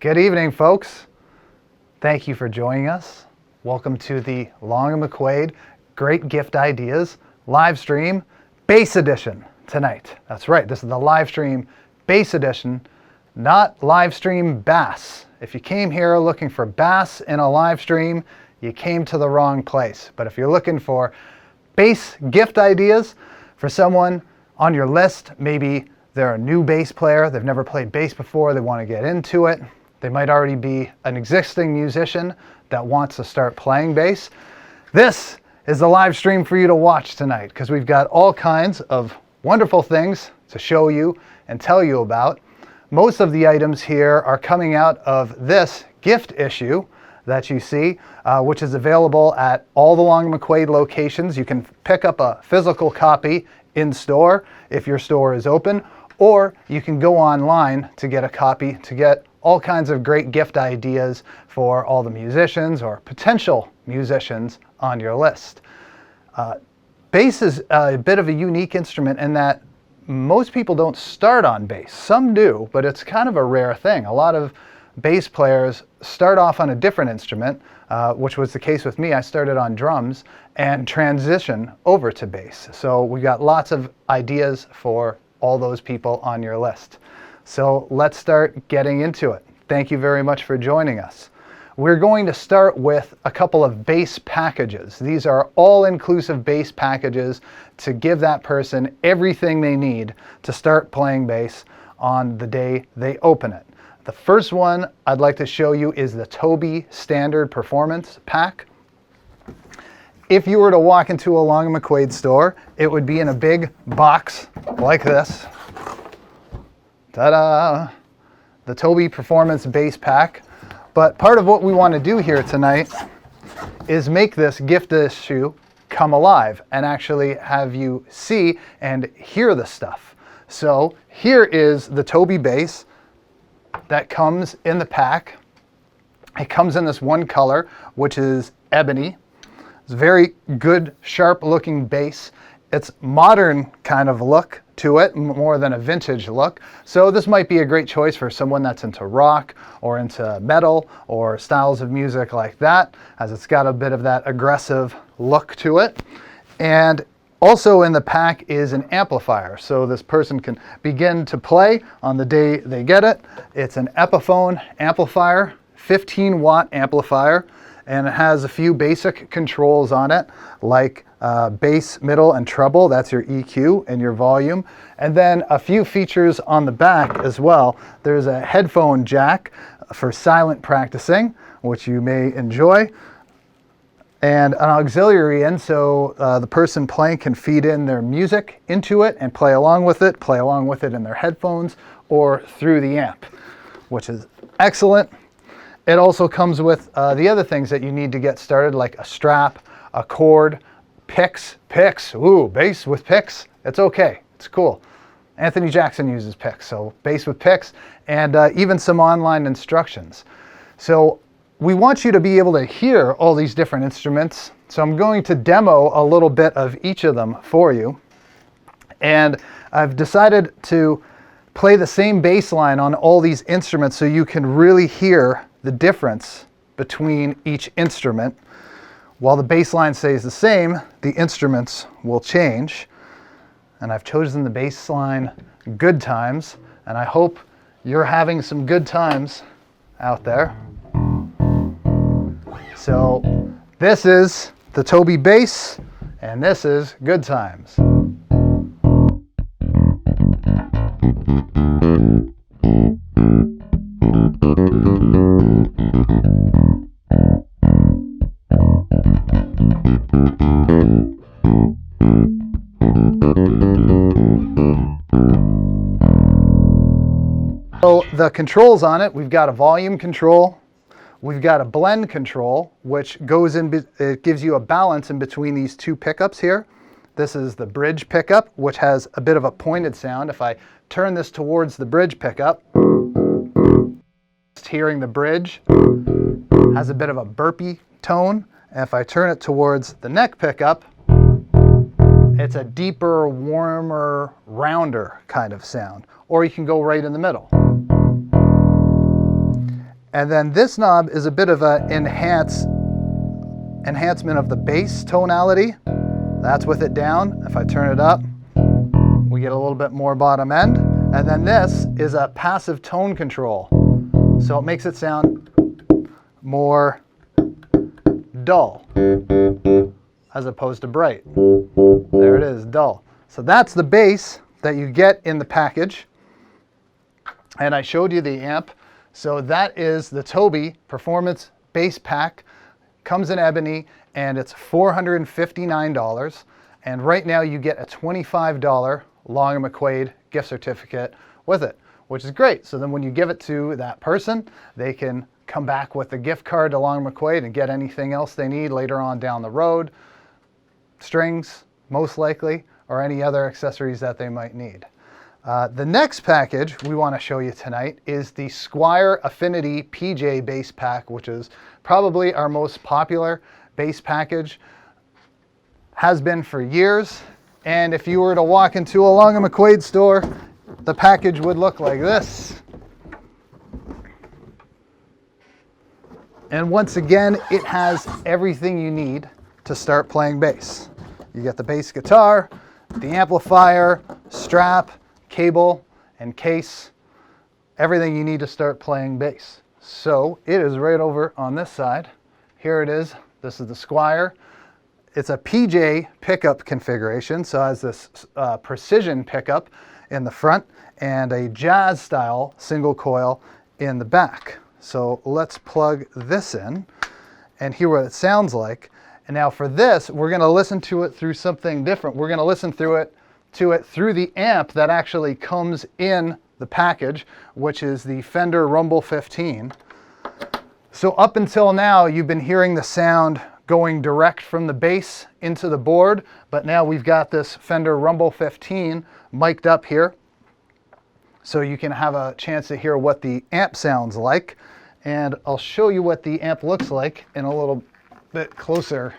Good evening, folks. Thank you for joining us. Welcome to the Long McQuade Great Gift Ideas live stream bass edition tonight. That's right, this is the live stream bass edition, not live stream bass. If you came here looking for bass in a live stream, you came to the wrong place. But if you're looking for bass gift ideas for someone on your list, maybe they're a new bass player, they've never played bass before, they want to get into it. They might already be an existing musician that wants to start playing bass. This is the live stream for you to watch tonight because we've got all kinds of wonderful things to show you and tell you about. Most of the items here are coming out of this gift issue that you see, which is available at all the Long McQuade locations. You can pick up a physical copy in store if your store is open, or you can go online to get a copy to get all kinds of great gift ideas for all the musicians or potential musicians on your list. Bass is a bit of a unique instrument in that most people don't start on bass. Some do, but it's kind of a rare thing. A lot of bass players start off on a different instrument, which was the case with me. I started on drums and transition over to bass. So we got lots of ideas for all those people on your list. So let's start getting into it. Thank you very much for joining us. We're going to start with a couple of bass packages. These are all-inclusive bass packages to give that person everything they need to start playing bass on the day they open it. The first one I'd like to show you is the Toby Standard Performance Pack. If you were to walk into a Long McQuade store, it would be in a big box like this. Ta-da! The Toby Performance Bass Pack. But part of what we want to do here tonight is make this gift issue come alive and actually have you see and hear the stuff. So here is the Toby bass that comes in the pack. It comes in this one color, which is ebony. It's a very good, sharp looking bass. It's modern kind of look to it, more than a vintage look. So this might be a great choice for someone that's into rock or into metal or styles of music like that, as it's got a bit of that aggressive look to it. And also in the pack is an amplifier, so this person can begin to play on the day they get it. It's an epiphone amplifier, 15-watt amplifier, and it has a few basic controls on it, like bass, middle, and treble. That's your EQ and your volume. And then a few features on the back as well. There's a headphone jack for silent practicing, which you may enjoy, and an auxiliary in, so the person playing can feed in their music into it and play along with it in their headphones or through the amp, which is excellent. It also comes with the other things that you need to get started, like a strap, a cord, picks, ooh, bass with picks, it's okay, it's cool. Anthony Jackson uses picks, so bass with picks, and even some online instructions. So we want you to be able to hear all these different instruments, so I'm going to demo a little bit of each of them for you. And I've decided to play the same bass line on all these instruments so you can really hear the difference between each instrument. While the bass line stays the same, the instruments will change. And I've chosen the bass line Good Times, and I hope you're having some good times out there. So this is the Toby bass, and this is Good Times. So the controls on it, we've got a volume control, we've got a blend control, which goes in, it gives you a balance in between these two pickups here. This is the bridge pickup, which has a bit of a pointed sound. If I turn this towards the bridge pickup, just hearing the bridge has a bit of a burpy tone. And if I turn it towards the neck pickup, it's a deeper, warmer, rounder kind of sound. Or you can go right in the middle. And then this knob is a bit of an enhancement of the bass tonality. That's with it down. If I turn it up, we get a little bit more bottom end. And then this is a passive tone control. So it makes it sound more dull as opposed to bright. There it is, dull. So that's the bass that you get in the package. And I showed you the amp. So that is the Toby Performance Bass Pack. Comes in ebony and it's $459. And right now you get a $25 Long McQuade gift certificate with it, which is great. So then when you give it to that person, they can come back with a gift card to Long McQuade and get anything else they need later on down the road. Strings, most likely, or any other accessories that they might need. The next package we want to show you tonight is the Squire Affinity PJ Bass Pack, which is probably our most popular bass package. Has been for years. And if you were to walk into a Long McQuade store, the package would look like this. And once again, it has everything you need to start playing bass. You get the bass guitar, the amplifier, strap, cable, and case. Everything you need to start playing bass. So it is right over on this side. Here it is. This is the Squire. It's a PJ pickup configuration, so it has this precision pickup in the front and a jazz style single coil in the back. So let's plug this in and hear what it sounds like. And now for this, we're going to listen to it through something different. We're going to listen to it through the amp that actually comes in the package, which is the Fender Rumble 15. So up until now, you've been hearing the sound going direct from the bass into the board, but now we've got this Fender Rumble 15 mic'd up here, so you can have a chance to hear what the amp sounds like. And I'll show you what the amp looks like in a little bit closer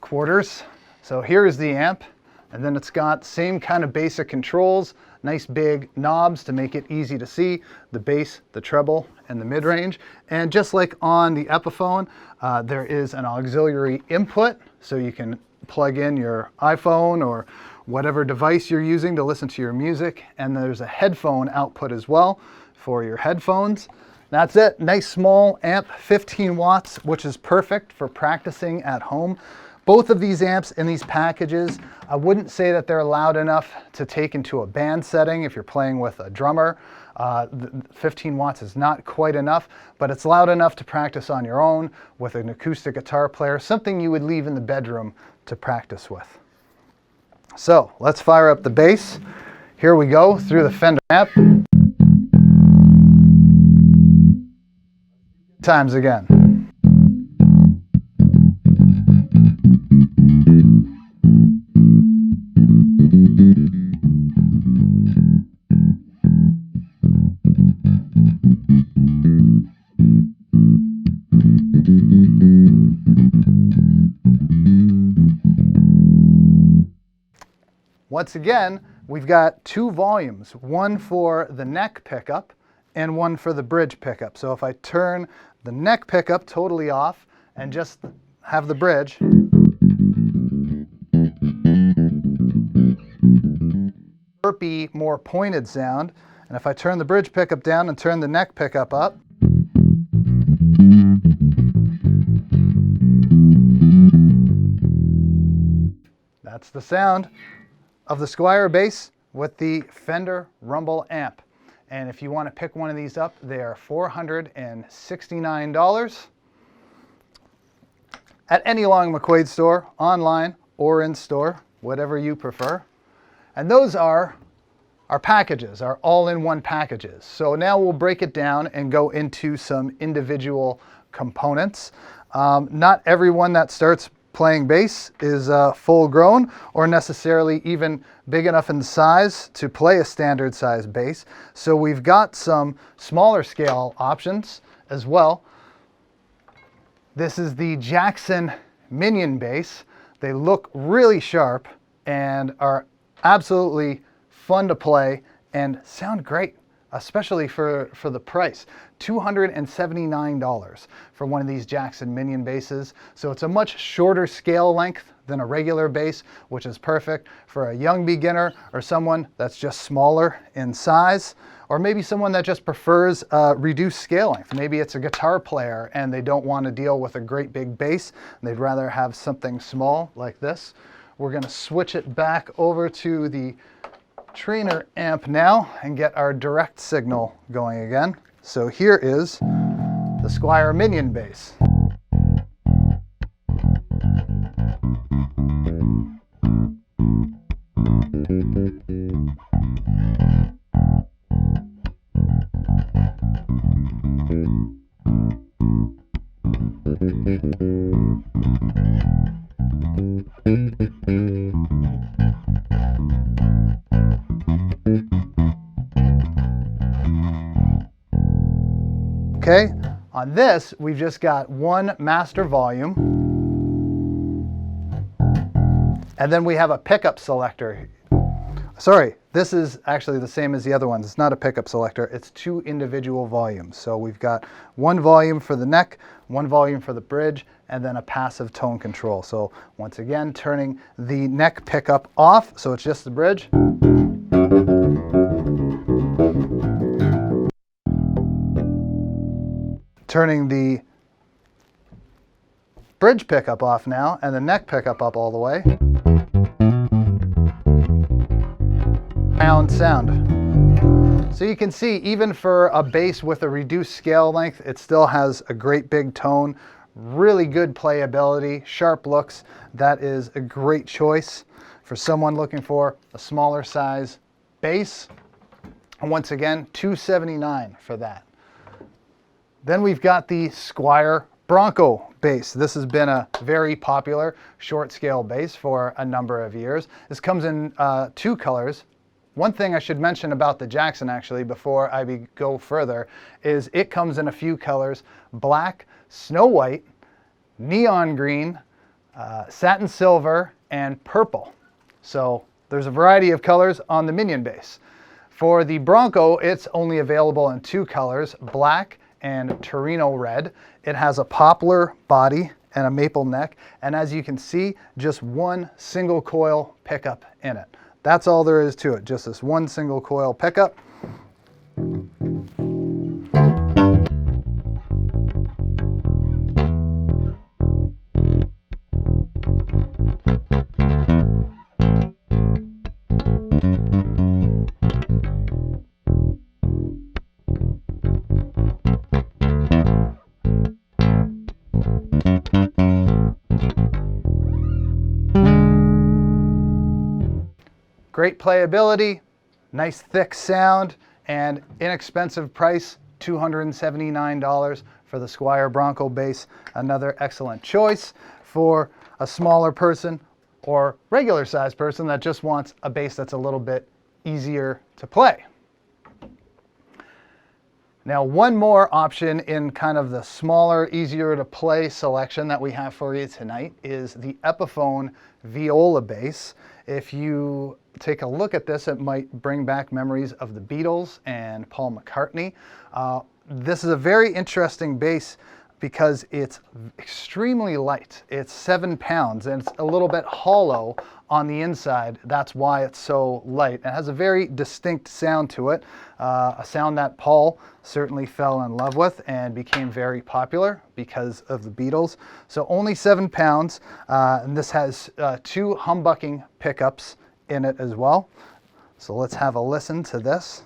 quarters. So here is the amp, and then it's got same kind of basic controls, nice big knobs to make it easy to see, the bass, the treble, and the mid-range. And just like on the Epiphone, there is an auxiliary input, so you can plug in your iPhone or whatever device you're using to listen to your music. And there's a headphone output as well for your headphones. That's it. Nice small amp, 15 watts, which is perfect for practicing at home. Both of these amps in these packages, I wouldn't say that they're loud enough to take into a band setting if you're playing with a drummer. 15 watts is not quite enough, but it's loud enough to practice on your own with an acoustic guitar player, something you would leave in the bedroom to practice with. So let's fire up the bass. Here we go through the Fender amp. Times again. Once again, we've got two volumes, one for the neck pickup and one for the bridge pickup. So if I turn the neck pickup totally off and just have the bridge, burpy, more pointed sound. And if I turn the bridge pickup down and turn the neck pickup up, that's the sound of the Squire bass with the Fender Rumble amp. And if you want to pick one of these up, they are $469 at any Long McQuade store, online or in store, whatever you prefer. And those are our packages, our all-in-one packages. So now we'll break it down and go into some individual components. Not everyone that starts playing bass is full grown or necessarily even big enough in size to play a standard size bass. So we've got some smaller scale options as well. This is the Jackson Minion bass. They look really sharp and are absolutely fun to play and sound great. especially for the price. $279 for one of these Jackson Minion basses. So it's a much shorter scale length than a regular bass, which is perfect for a young beginner or someone that's just smaller in size, or maybe someone that just prefers reduced scale length. Maybe it's a guitar player and they don't want to deal with a great big bass, and they'd rather have something small like this. We're going to switch it back over to the trainer amp now and get our direct signal going again. So here is the Squire Minion bass. Okay, on this, we've just got one master volume, and then we have a pickup selector. Sorry, this is actually the same as the other ones. It's not a pickup selector, it's two individual volumes. So we've got one volume for the neck, one volume for the bridge, and then a passive tone control. So once again, turning the neck pickup off, so it's just the bridge. Turning the bridge pickup off now, and the neck pickup up all the way. Sound. So you can see, even for a bass with a reduced scale length, it still has a great big tone, really good playability, sharp looks. That is a great choice for someone looking for a smaller size bass. And once again, $279 for that. Then we've got the Squire Bronco bass. This has been a very popular short scale bass for a number of years. This comes in two colors. One thing I should mention about the Jackson, actually, before I go further, is it comes in a few colors: black, snow white, neon green, satin silver, and purple. So there's a variety of colors on the Minion bass. For the Bronco, it's only available in two colors, black and Torino red. It has a poplar body and a maple neck, and as you can see, just one single coil pickup in it. That's all there is to it, just this one single coil pickup. Great playability, nice thick sound, and inexpensive price, $279 for the Squire Bronco bass. Another excellent choice for a smaller person or regular sized person that just wants a bass that's a little bit easier to play. Now, one more option in kind of the smaller, easier to play selection that we have for you tonight is the Epiphone viola bass. If you take a look at this, it might bring back memories of the Beatles and Paul McCartney. This is a very interesting bass because it's extremely light. It's 7 pounds and it's a little bit hollow on the inside. That's why it's so light. It has a very distinct sound to it, a sound that Paul certainly fell in love with and became very popular because of the Beatles. So only 7 pounds, and this has two humbucking pickups in it as well. So let's have a listen to this.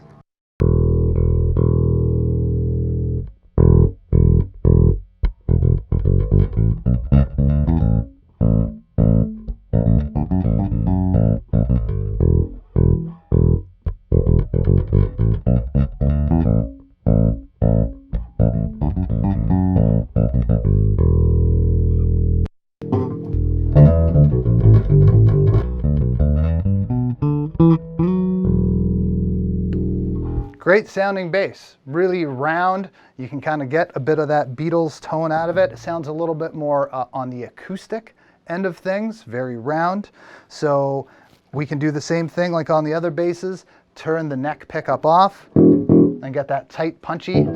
Great sounding bass, really round. You can kind of get a bit of that Beatles tone out of it. It sounds a little bit more on the acoustic end of things, very round. So we can do the same thing like on the other basses, turn the neck pickup off. and get that tight, punchy.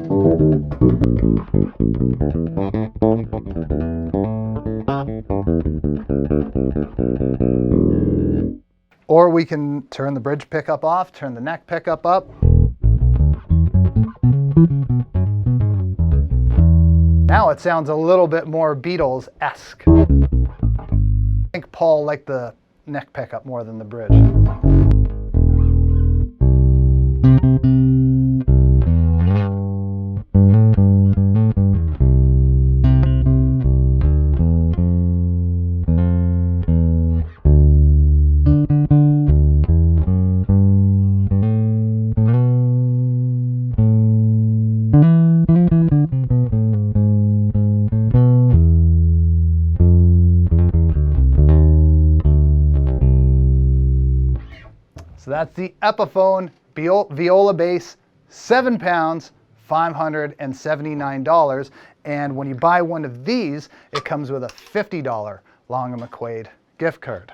Or we can turn the bridge pickup off, turn the neck pickup up. Now it sounds a little bit more Beatles-esque. I think Paul liked the neck pickup more than the bridge. So that's the Epiphone viola bass, 7 pounds, $579. And when you buy one of these, it comes with a $50 Long McQuade gift card.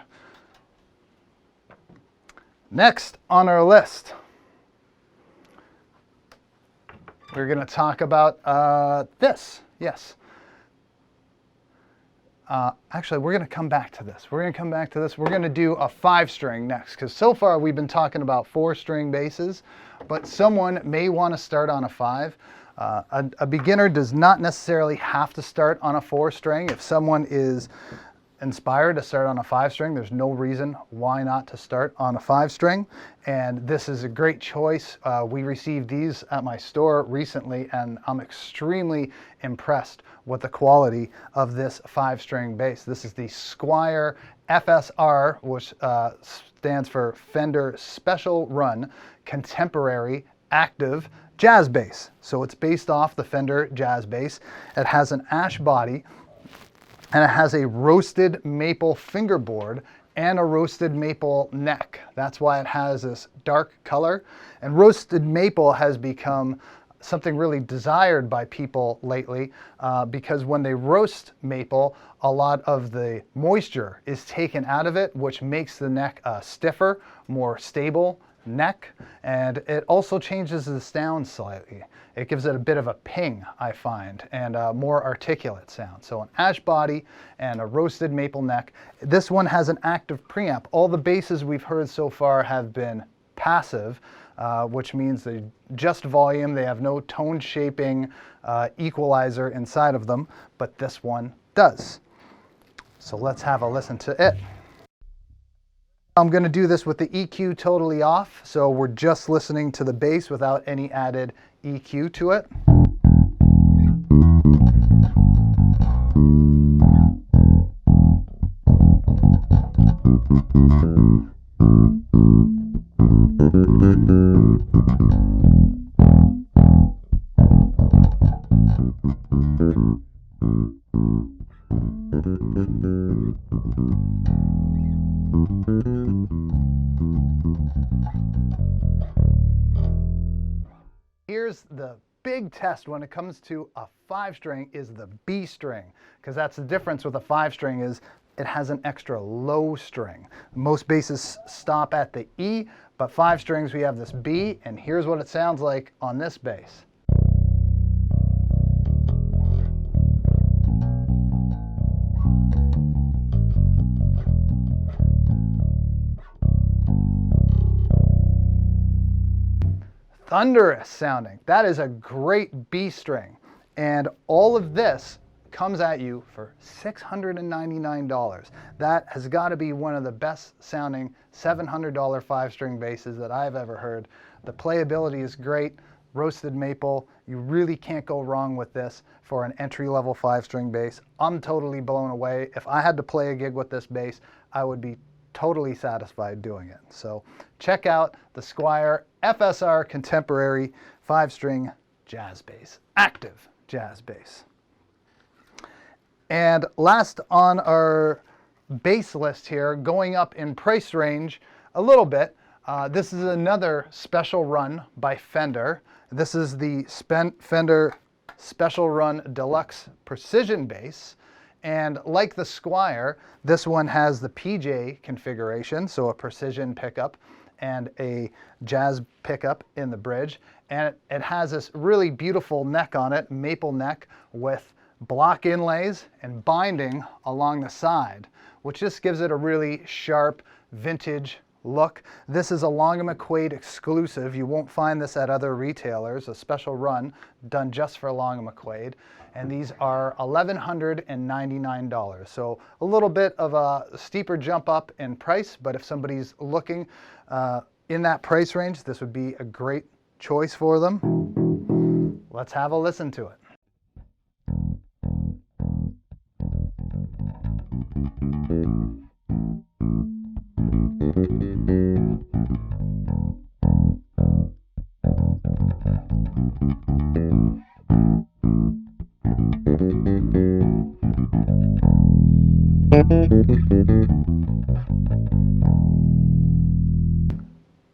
Next on our list, we're going to talk about this. Yes. Actually, we're going to come back to this. We're going to do a 5-string next, because so far we've been talking about 4-string basses, but someone may want to start on a 5. A beginner does not necessarily have to start on a 4-string. If someone is inspired to start on a 5-string, there's no reason why not to start on a 5-string. And this is a great choice. We received these at my store recently, and I'm extremely impressed with the quality of this 5-string bass. This is the Squire FSR, which stands for Fender Special Run Contemporary Active Jazz Bass. So it's based off the Fender Jazz Bass. It has an ash body, and it has a roasted maple fingerboard and a roasted maple neck. That's why it has this dark color. And roasted maple has become something really desired by people lately because when they roast maple, a lot of the moisture is taken out of it, which makes the neck stiffer, more stable neck, and it also changes the sound slightly. It gives it a bit of a ping, I find, and a more articulate sound. So an ash body and a roasted maple neck. This one has an active preamp. All the basses we've heard so far have been passive, which means they just volume. They have no tone shaping equalizer inside of them, but this one does. So let's have a listen to it. I'm going to do this with the EQ totally off, so we're just listening to the bass without any added EQ to it. Here's the big test when it comes to a 5-string is the B string, because that's the difference with a 5-string is it has an extra low string. Most basses stop at the E, but 5 strings we have this B, and here's what it sounds like on this bass. Thunderous sounding. That is a great B string. And all of this comes at you for $699. That has got to be one of the best sounding $700 5-string basses that I've ever heard. The playability is great. Roasted maple. You really can't go wrong with this for an entry-level 5-string bass. I'm totally blown away. If I had to play a gig with this bass, I would be totally satisfied doing it. So check out the Squire FSR Contemporary 5-string jazz bass, active jazz bass. And last on our bass list here, going up in price range a little bit, this is another special run by Fender. This is the Fender Special Run Deluxe Precision Bass. And like the Squire, this one has the PJ configuration, so a precision pickup, and a jazz pickup in the bridge. And it has this really beautiful neck on it, maple neck with block inlays and binding along the side, which just gives it a really sharp vintage look. This is a Long McQuade exclusive. You won't find this at other retailers, a special run done just for Long McQuade. And these are $1,199. So a little bit of a steeper jump up in price, but if somebody's looking in that price range, this would be a great choice for them. Let's have a listen to it.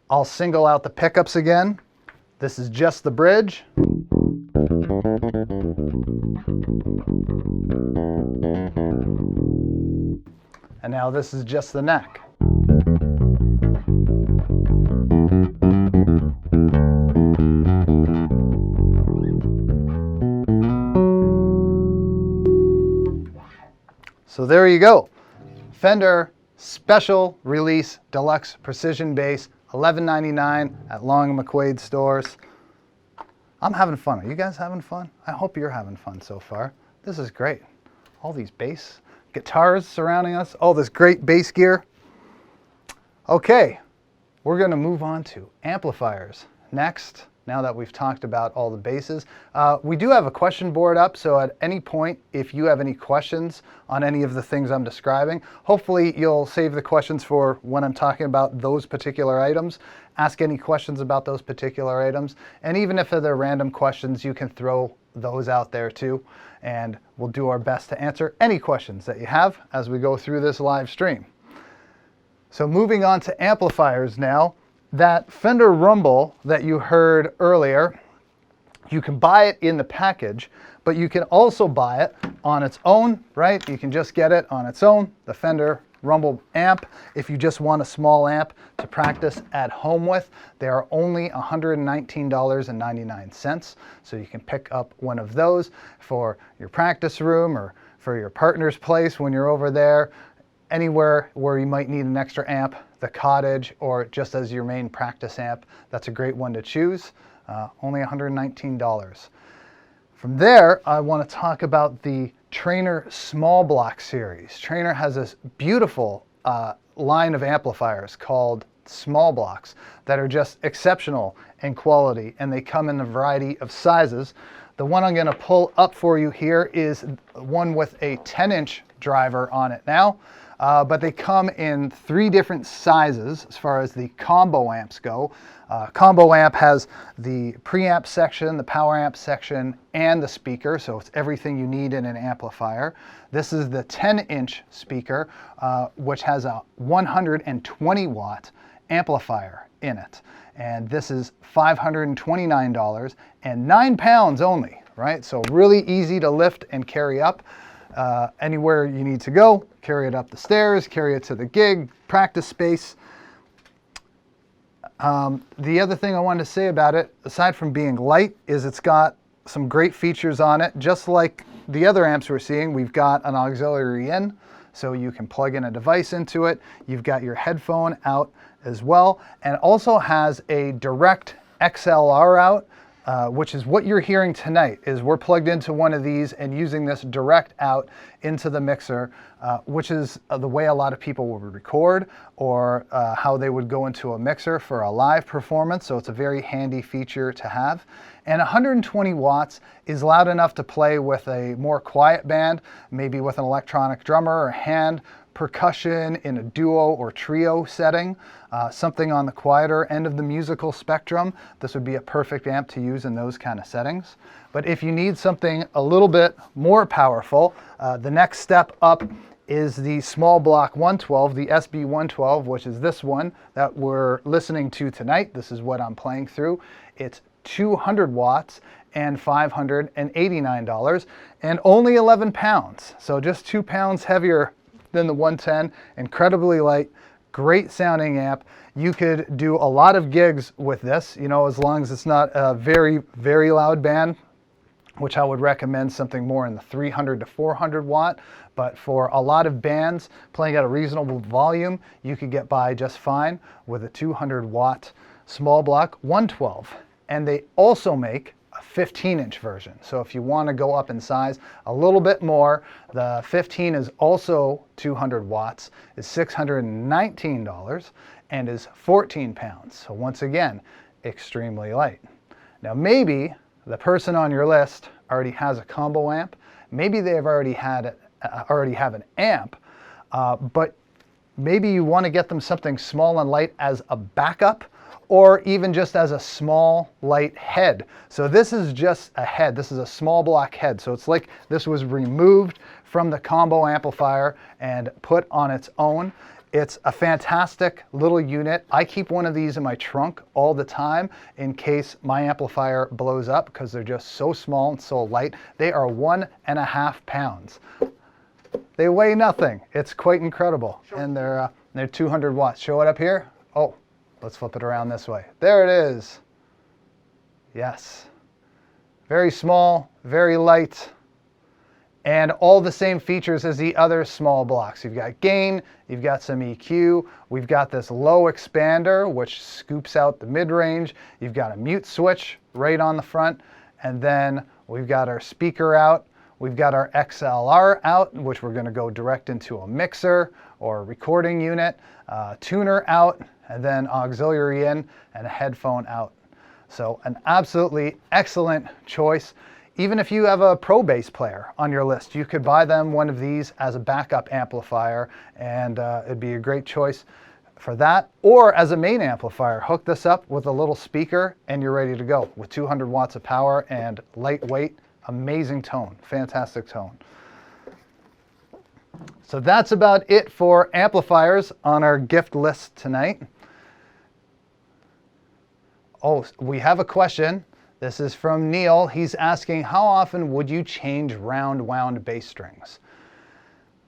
I'll single out the pickups again. This is just the bridge. And now this is just the neck. So there you go. Fender Special Release Deluxe Precision Bass, $11.99 at Long McQuade stores. I'm having fun. Are you guys having fun? I hope you're having fun so far. This is great. All these bass guitars surrounding us, all this great bass gear. Okay, we're going to move on to amplifiers next. Now that we've talked about all the basses, we do have a question board up, so at any point, if you have any questions on any of the things I'm describing, hopefully you'll save the questions for when I'm talking about those particular items. Ask any questions about those particular items, and even if they're random questions, you can throw those out there too, and we'll do our best to answer any questions that you have as we go through this live stream. So moving on to amplifiers now. That Fender Rumble that you heard earlier, you can buy it in the package, but you can also buy it on its own, right? You can just get it on its own, the Fender Rumble amp. If you just want a small amp to practice at home with, they are only $119.99. So you can pick up one of those for your practice room or for your partner's place when you're over there. Anywhere where you might need an extra amp, the cottage, or just as your main practice amp, that's a great one to choose. Only $119. From there, I want to talk about the Trainer Small Block series. Trainer has this beautiful line of amplifiers called Small Blocks that are just exceptional in quality, and they come in a variety of sizes. The one I'm going to pull up for you here is one with a 10-inch driver on it now. But they come in 3 different sizes as far as the combo amps go. Combo amp has the preamp section, the power amp section, and the speaker, so it's everything you need in an amplifier. This is the 10-inch speaker, which has a 120-watt amplifier in it. And this is $529 and 9 pounds only, right? So really easy to lift and carry up. Anywhere you need to go, carry it up the stairs, carry it to the gig, practice space. The other thing I wanted to say about it, aside from being light, is it's got some great features on it. Just like the other amps we're seeing, we've got an auxiliary in, so you can plug in a device into it. You've got your headphone out as well, and also has a direct XLR out, which is what you're hearing tonight, is we're plugged into one of these and using this direct out into the mixer, which is the way a lot of people would record, or how they would go into a mixer for a live performance. So it's a very handy feature to have. And 120 watts is loud enough to play with a more quiet band, maybe with an electronic drummer or hand percussion in a duo or trio setting, something on the quieter end of the musical spectrum. This would be a perfect amp to use in those kind of settings. But if you need something a little bit more powerful, the next step up is the Small Block 112, the SB112, which is this one that we're listening to tonight. This is what I'm playing through. It's 200 watts and $589 and only 11 pounds. So just 2 pounds heavier than the 110, incredibly light, great sounding amp. You could do a lot of gigs with this, you know, as long as it's not a very, very loud band, which I would recommend something more in the 300 to 400 watt. But for a lot of bands playing at a reasonable volume, you could get by just fine with a 200 watt small block 112. And they also make a 15-inch version. So if you want to go up in size a little bit more, the 15 is also 200 watts, is $619 and is 14 pounds. So once again, extremely light. Now maybe the person on your list already has a combo amp. Maybe they've already have an amp, but maybe you want to get them something small and light as a backup, or even just as a small light head. So this is just a head. This is a small block head. So it's like this was removed from the combo amplifier and put on its own. It's a fantastic little unit. I keep one of these in my trunk all the time in case my amplifier blows up, because they're just so small and so light. They are 1.5 pounds. They weigh nothing. It's quite incredible. Sure. And they're 200 watts. Show it up here. Oh, let's flip it around this way. There it is. Yes. Very small, very light, and all the same features as the other small blocks. You've got gain, you've got some EQ, we've got this low expander, which scoops out the mid-range, you've got a mute switch right on the front, and then we've got our speaker out, we've got our XLR out, which we're gonna go direct into a mixer or a recording unit, tuner out, and then auxiliary in, and a headphone out. So an absolutely excellent choice. Even if you have a pro bass player on your list, you could buy them one of these as a backup amplifier, and it'd be a great choice for that. Or as a main amplifier, hook this up with a little speaker and you're ready to go with 200 watts of power and lightweight, amazing tone, fantastic tone. So that's about it for amplifiers on our gift list tonight. Oh, we have a question. This is from Neil. He's asking, how often would you change round wound bass strings?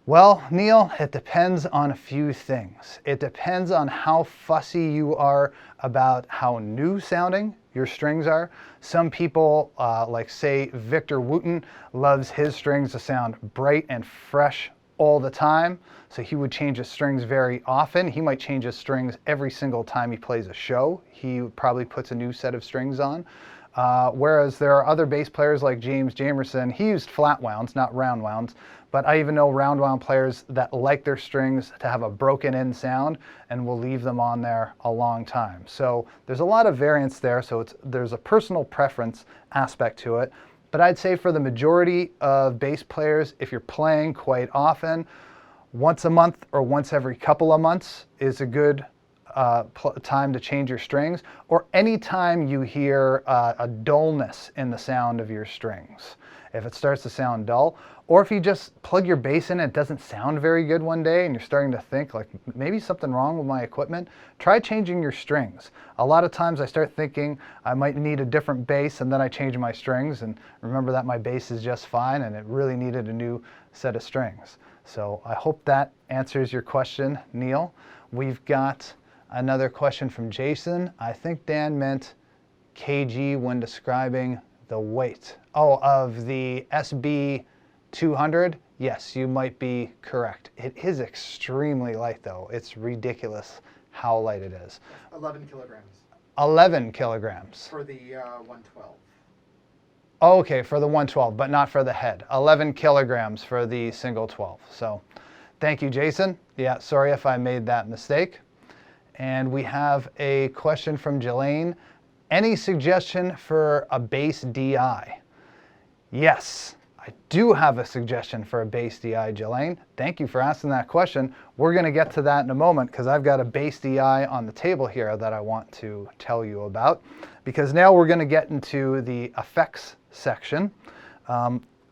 Well, Neil, it depends on a few things. It depends on how fussy you are about how new sounding your strings are. Some people, like say Victor Wooten, loves his strings to sound bright and fresh all the time. So he would change his strings very often. He might change his strings every single time he plays a show. He probably puts a new set of strings on. Whereas there are other bass players like James Jamerson, he used flat wounds, not round wounds, but I even know round wound players that like their strings to have a broken in sound and will leave them on there a long time. So there's a lot of variance there, so there's a personal preference aspect to it. But I'd say for the majority of bass players, if you're playing quite often, once a month or once every couple of months is a good time to change your strings, or anytime you hear a dullness in the sound of your strings. If it starts to sound dull, or if you just plug your bass in and it doesn't sound very good one day and you're starting to think like maybe something wrong with my equipment, try changing your strings. A lot of times I start thinking I might need a different bass, and then I change my strings and remember that my bass is just fine and it really needed a new set of strings. So I hope that answers your question, Neil. We've got another question from Jason. I think Dan meant kg when describing the weight. Oh, of the SB200? Yes, you might be correct. It is extremely light though. It's ridiculous how light it is. 11 kilograms. 11 kilograms. For the 112. Oh, okay, for the 112, but not for the head. 11 kilograms for the single 12. So thank you, Jason. Yeah, sorry if I made that mistake. And we have a question from Jelaine. Any suggestion for a bass DI? Yes, I do have a suggestion for a bass DI, Jelaine. Thank you for asking that question. We're going to get to that in a moment because I've got a bass DI on the table here that I want to tell you about. Because now we're going to get into the effects section.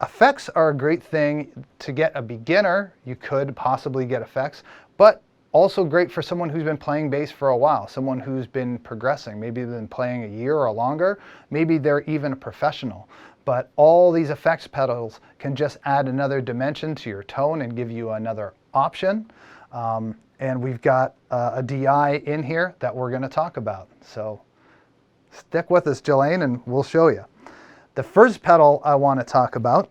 Effects are a great thing to get a beginner. You could possibly get effects, but also great for someone who's been playing bass for a while, someone who's been progressing, maybe been playing a year or longer, maybe they're even a professional. But all these effects pedals can just add another dimension to your tone and give you another option. And we've got a DI in here that we're going to talk about. So stick with us, Jelaine, and we'll show you. The first pedal I want to talk about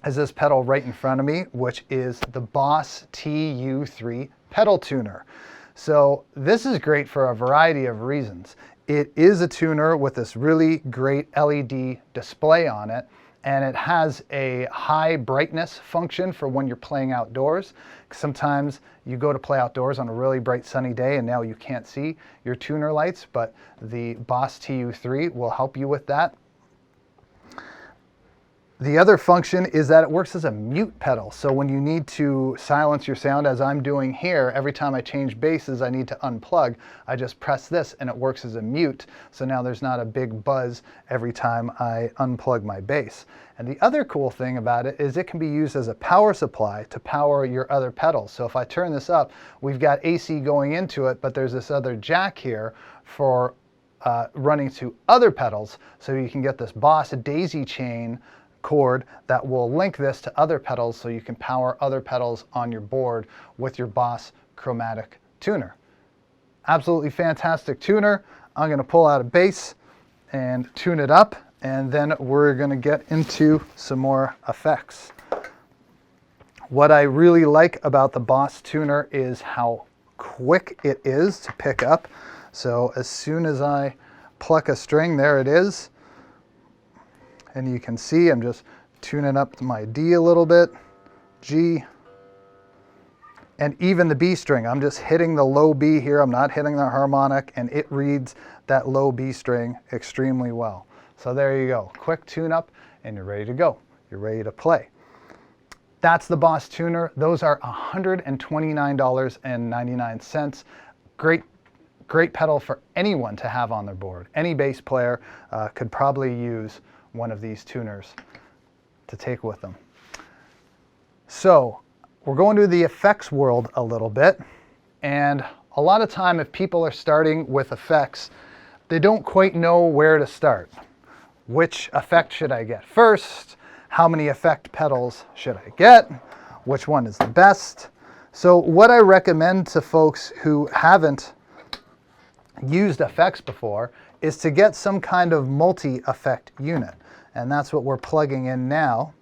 is this pedal right in front of me, which is the Boss TU3 pedal tuner. So this is great for a variety of reasons. It is a tuner with this really great LED display on it, and it has a high brightness function for when you're playing outdoors. Sometimes you go to play outdoors on a really bright sunny day and now you can't see your tuner lights, but the Boss TU3 will help you with that. The other function is that it works as a mute pedal. So when you need to silence your sound, as I'm doing here, every time I change basses, I need to unplug. I just press this and it works as a mute. So now there's not a big buzz every time I unplug my bass. And the other cool thing about it is it can be used as a power supply to power your other pedals. So if I turn this up, we've got AC going into it, but there's this other jack here for running to other pedals. So you can get this Boss daisy chain cord that will link this to other pedals so you can power other pedals on your board with your Boss chromatic tuner. Absolutely fantastic tuner. I'm going to pull out a bass and tune it up, and then we're going to get into some more effects. What I really like about the Boss tuner is how quick it is to pick up. So as soon as I pluck a string, there it is. And you can see I'm just tuning up my D a little bit, G, and even the B string. I'm just hitting the low B here. I'm not hitting the harmonic, and it reads that low B string extremely well. So there you go. Quick tune up and you're ready to go. You're ready to play. That's the Boss tuner. Those are $129.99. Great pedal for anyone to have on their board. Any bass player could probably use one of these tuners to take with them. So we're going to the effects world a little bit, and a lot of time if people are starting with effects, they don't quite know where to start. Which effect should I get first? How many effect pedals should I get? Which one is the best? So what I recommend to folks who haven't used effects before is to get some kind of multi-effect unit. And that's what we're plugging in now.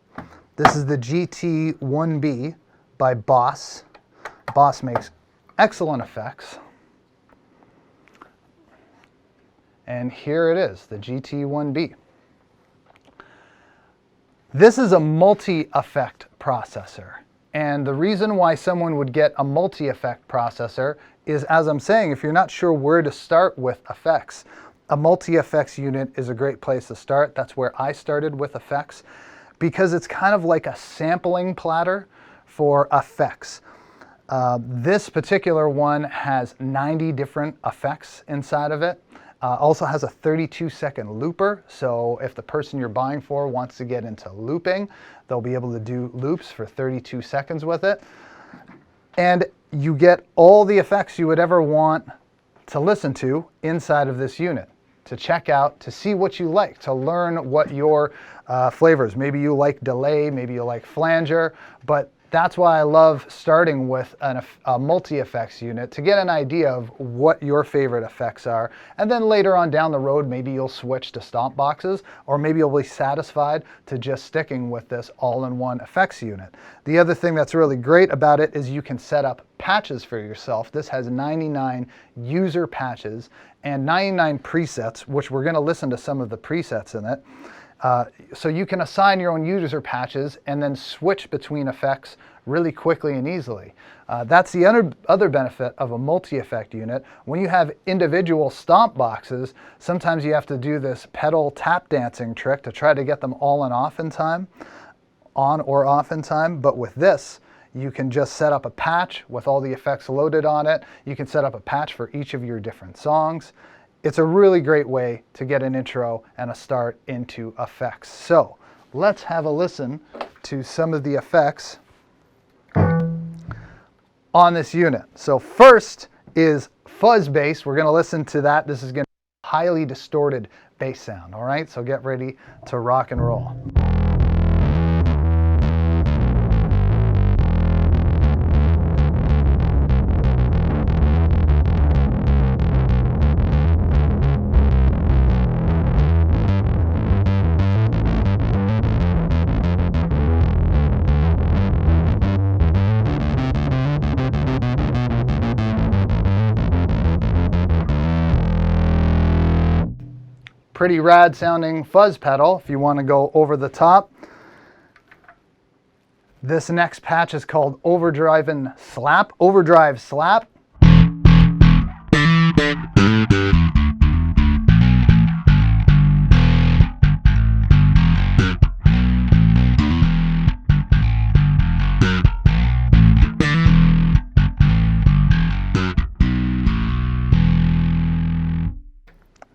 This is the GT1B by Boss. Boss makes excellent effects. And here it is, the GT1B. This is a multi-effect processor. And the reason why someone would get a multi-effect processor is, as I'm saying, if you're not sure where to start with effects, a multi-effects unit is a great place to start. That's where I started with effects, because it's kind of like a sampling platter for effects. This particular one has 90 different effects inside of it. Also has a 32-second looper, so if the person you're buying for wants to get into looping, they'll be able to do loops for 32 seconds with it. And you get all the effects you would ever want to listen to inside of this unit, to check out, to see what you like, to learn what your flavors. Maybe you like delay, maybe you like flanger, but that's why I love starting with a multi-effects unit, to get an idea of what your favorite effects are. And then later on down the road, maybe you'll switch to stomp boxes, or maybe you'll be satisfied to just sticking with this all-in-one effects unit. The other thing that's really great about it is you can set up patches for yourself. This has 99 user patches and 99 presets, which we're going to listen to some of the presets in it. So you can assign your own user patches and then switch between effects really quickly and easily. That's the other benefit of a multi-effect unit. When you have individual stomp boxes, sometimes you have to do this pedal tap dancing trick to try to get them all on or off in time. But with this, you can just set up a patch with all the effects loaded on it. You can set up a patch for each of your different songs. It's a really great way to get an intro and a start into effects. So let's have a listen to some of the effects on this unit. So first is fuzz bass. We're going to listen to that. This is going to be a highly distorted bass sound. All right, so get ready to rock and roll. pretty rad sounding fuzz pedal if you want to go over the top. This next patch is called Overdrive Slap.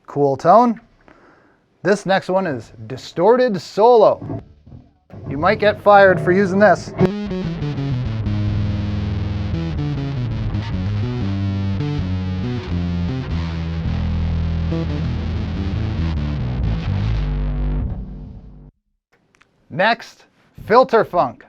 Cool tone. This next one is Distorted Solo. You might get fired for using this. Next, Filter Funk.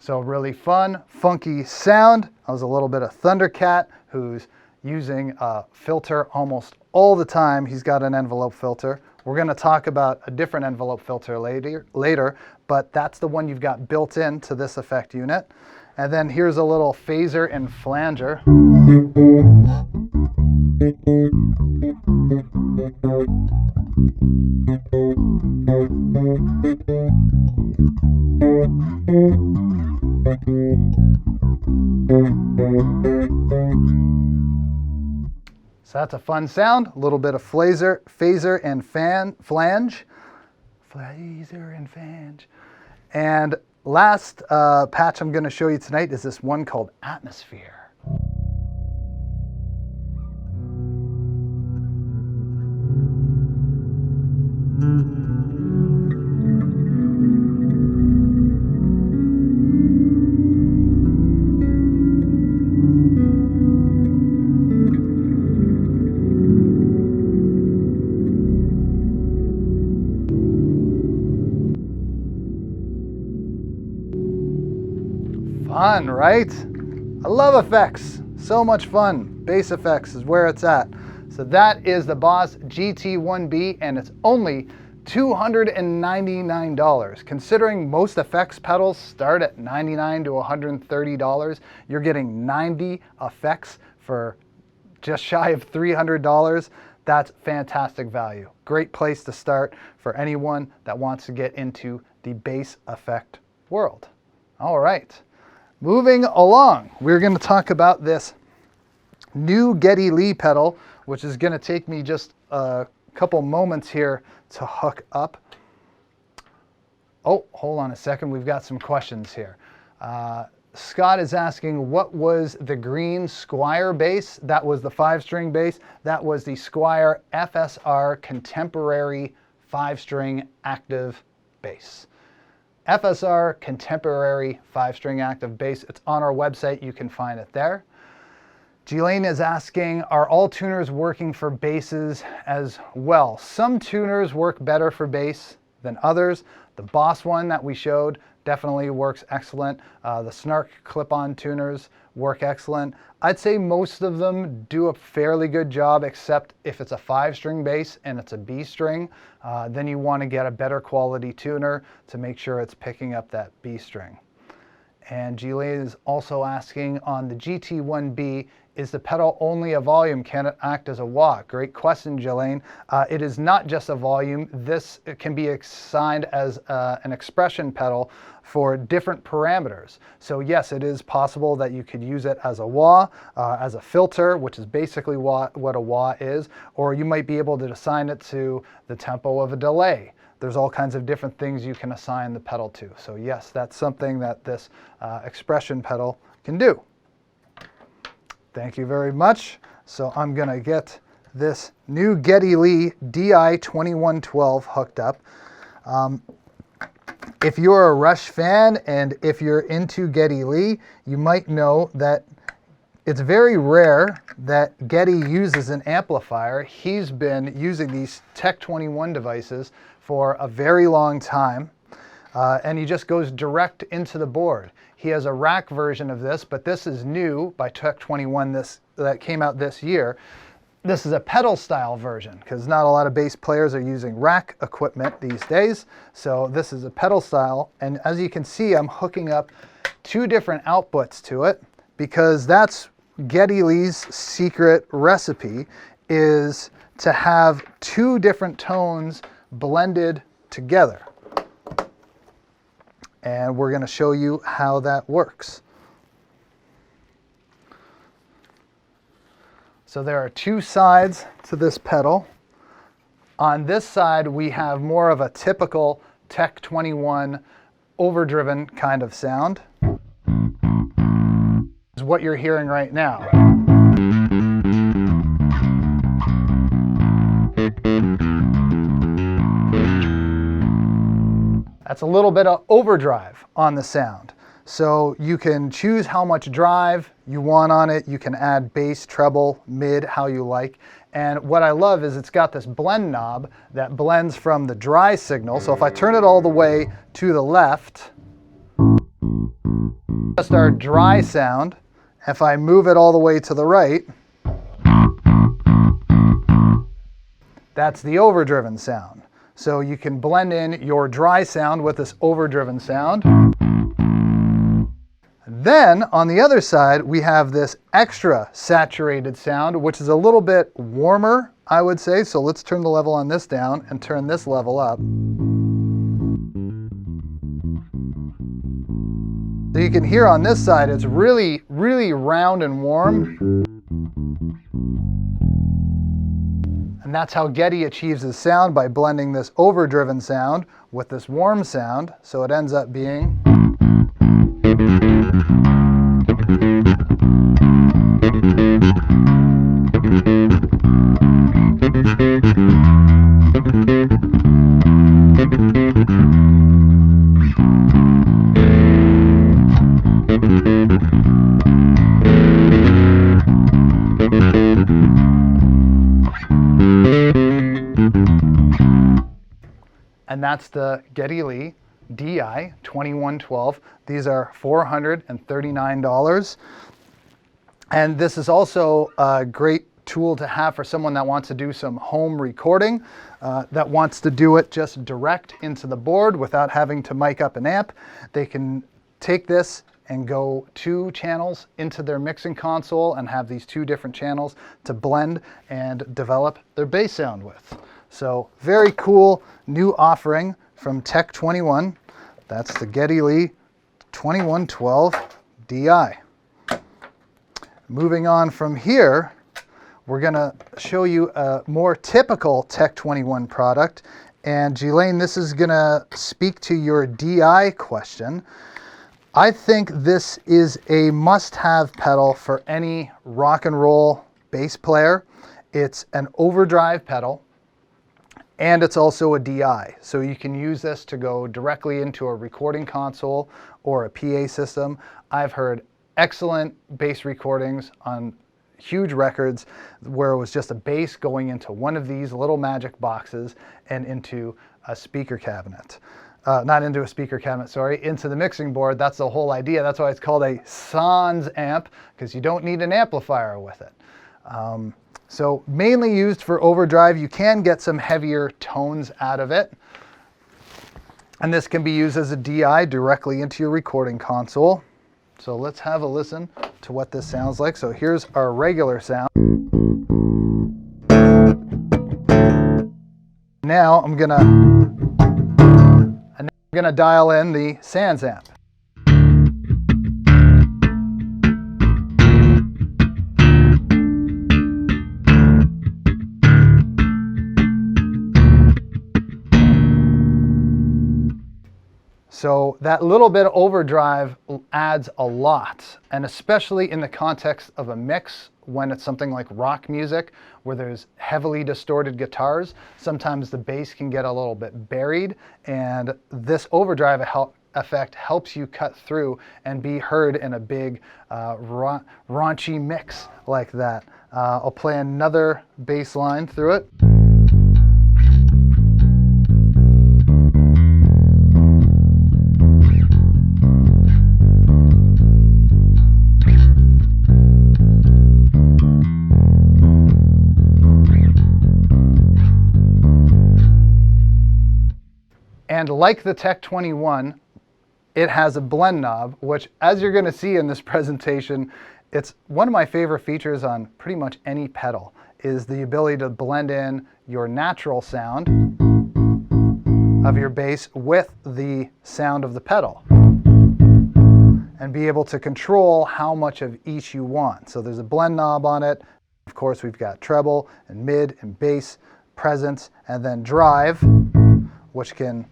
So really fun, funky sound. That was a little bit of Thundercat, who's using a filter almost all the time. He's got an envelope filter. We're going to talk about a different envelope filter later, but that's the one you've got built into this effect unit. And then here's a little phaser and flanger. So that's a fun sound, a little bit of phaser and flange. Phaser and flange. And last patch I'm going to show you tonight is this one called Atmosphere. Fun, right? I love effects. So much fun. Bass effects is where it's at. So that is the Boss GT1B, and it's only $299. Considering most effects pedals start at $99 to $130, you're getting 90 effects for just shy of $300. That's fantastic value. Great place to start for anyone that wants to get into the bass effect world. All right. Moving along, we're going to talk about this new Geddy Lee pedal, which is going to take me just a couple moments here to hook up. Oh, hold on a second. We've got some questions here. Scott is asking, what was the green Squire bass? That was the 5-string bass. That was the Squire FSR Contemporary 5-string active bass. FSR Contemporary 5-string active bass. It's on our website. You can find it there. Ghislaine is asking, are all tuners working for basses as well? Some tuners work better for bass than others. The Boss one that we showed definitely works excellent. The Snark clip-on tuners work excellent. I'd say most of them do a fairly good job, except if it's a 5-string bass and it's a B string, then you want to get a better quality tuner to make sure it's picking up that B string. And Ghislaine is also asking, on the GT1B, is the pedal only a volume? Can it act as a wah? Great question, Ghislaine. It is not just a volume. This can be assigned as an expression pedal for different parameters. So yes, it is possible that you could use it as a wah, as a filter, which is basically what a wah is, or you might be able to assign it to the tempo of a delay. There's all kinds of different things you can assign the pedal to. So yes, that's something that this expression pedal can do. Thank you very much. So I'm going to get this new Geddy Lee DI2112 hooked up. If you're a Rush fan and if you're into Geddy Lee, you might know that it's very rare that Geddy uses an amplifier. He's been using these Tech 21 devices for a very long time, and he just goes direct into the board. He has a rack version of this, but this is new by Tech 21 that came out this year. this is a pedal style version because not a lot of bass players are using rack equipment these days. So this is a pedal style. And as you can see, I'm hooking up two different outputs to it because that's Geddy Lee's secret recipe, is to have two different tones blended together. And we're going to show you how that works. So there are two sides to this pedal. On this side, we have more of a typical Tech 21 overdriven kind of sound. Is what you're hearing right now. That's a little bit of overdrive on the sound. So you can choose how much drive you want on it. You can add bass, treble, mid, how you like. And what I love is it's got this blend knob that blends from the dry signal. So if I turn it all the way to the left, just our dry sound. If I move it all the way to the right, that's the overdriven sound. So you can blend in your dry sound with this overdriven sound. Then on the other side, we have this extra saturated sound, which is a little bit warmer, I would say. So let's turn the level on this down and turn this level up. So you can hear on this side, it's really, really round and warm. And that's how Geddy achieves his sound, by blending this overdriven sound with this warm sound. So it ends up being. And that's the Geddy Lee DI 2112. These are $439. And this is also a great tool to have for someone that wants to do some home recording, that wants to do it just direct into the board without having to mic up an amp. They can take this and go 2 channels into their mixing console and have these 2 different channels to blend and develop their bass sound with. So very cool new offering from Tech 21. That's the Geddy Lee 2112 DI. Moving on from here, we're going to show you a more typical Tech 21 product. And Ghislaine, this is going to speak to your DI question. I think this is a must-have pedal for any rock and roll bass player. It's an overdrive pedal, and it's also a DI. So you can use this to go directly into a recording console or a PA system. I've heard excellent bass recordings on huge records where it was just a bass going into one of these little magic boxes and into a speaker cabinet. Not into a speaker cabinet, sorry, into the mixing board. That's the whole idea. That's why it's called a sans amp, because you don't need an amplifier with it. So mainly used for overdrive. You can get some heavier tones out of it. And this can be used as a DI directly into your recording console. So let's have a listen to what this sounds like. So here's our regular sound. Now I'm gonna dial in the sans amp. So that little bit of overdrive adds a lot, and especially in the context of a mix, when it's something like rock music where there's heavily distorted guitars, sometimes the bass can get a little bit buried, and this overdrive effect helps you cut through and be heard in a big raunchy mix like that. I'll play another bass line through it. And like the Tech 21, it has a blend knob, which, as you're going to see in this presentation, it's one of my favorite features on pretty much any pedal, is the ability to blend in your natural sound of your bass with the sound of the pedal and be able to control how much of each you want. So there's a blend knob on it. Of course, we've got treble and mid and bass, presence, and then drive, which can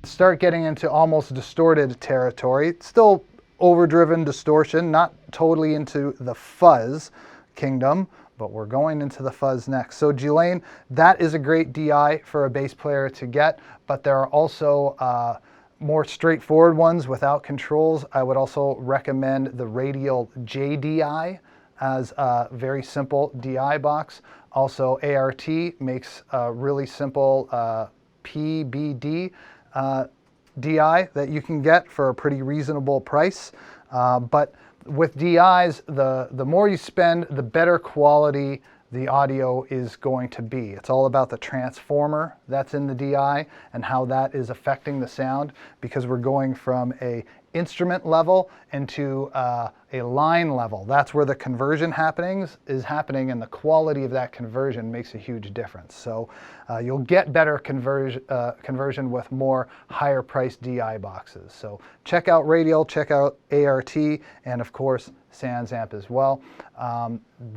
start getting into almost distorted territory. It's still overdriven distortion, not totally into the fuzz kingdom, but we're going into the fuzz next. So Julian, that is a great DI for a bass player to get, but there are also more straightforward ones without controls. I would also recommend the Radial JDI as a very simple DI box. Also, ART makes a really simple PBD DI that you can get for a pretty reasonable price. But with DIs, the more you spend, the better quality the audio is going to be. It's all about the transformer that's in the DI and how that is affecting the sound, because we're going from a instrument level into a line level. That's where the conversion is happening, and the quality of that conversion makes a huge difference. So you'll get better conversion with more higher priced DI boxes. So check out Radial, check out ART, and of course SansAmp as well.